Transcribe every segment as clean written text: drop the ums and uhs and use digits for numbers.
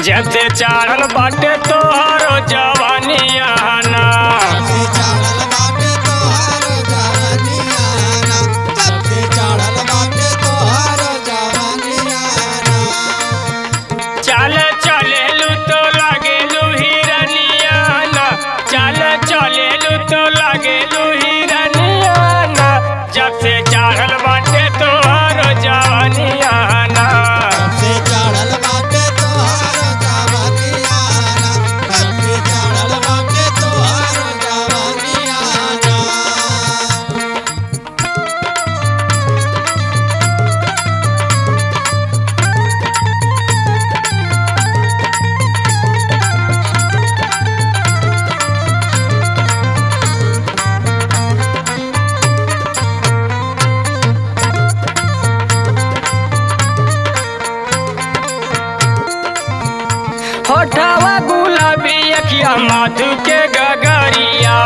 जब से चढ़ल बाटे तोहरो जवानिया ना चल चलेलू तो लागेलू हिरनिया ना चल चलेलू तो लागेलू हिरनिया ना जब से चढ़ल बाटे तोहरो जवानिया ना होठवा गुलाबी अखिया माधु के गगरिया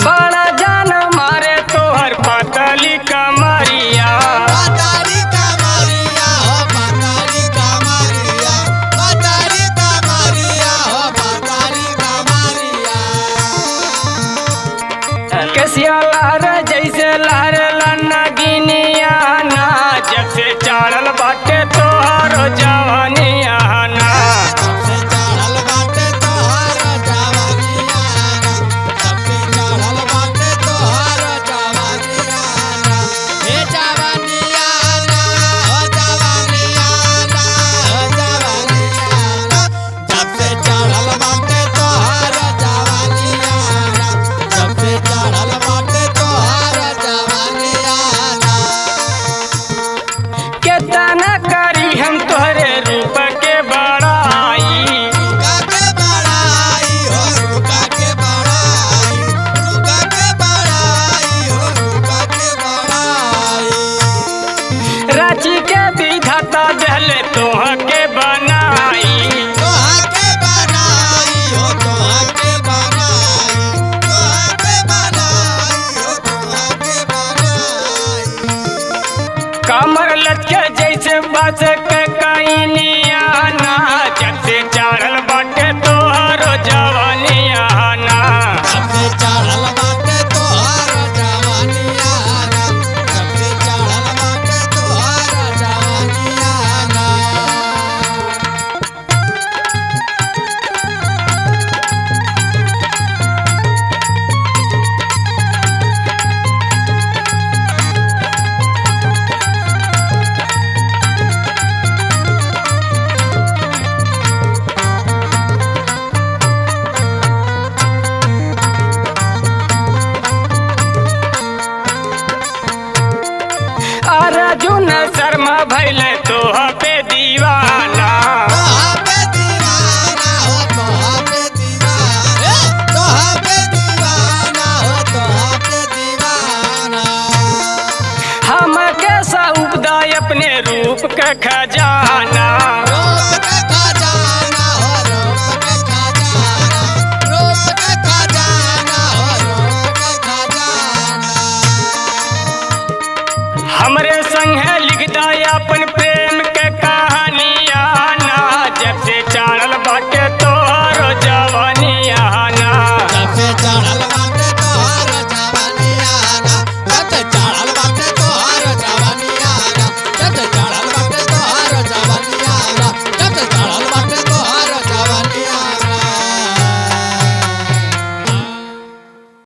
बड़ा जान मारे तोहर पतली कमरिया कैसिया लहर जैसे लहर नगिनिया ना जब से चढ़ल बाटे तोहरो जवानिया ना केतना करी हम तोहरे रूप के बड़ाई रांची के विधाता दहले तोह के बनाई कमर लचके जैसे बस के कईनिया ना जब से चढ़ल बाटे तोहरो जवानिया ना अर्जुन शर्मा भैले तोह पे दीवाना हमके सौदा अपने रूप का खजाना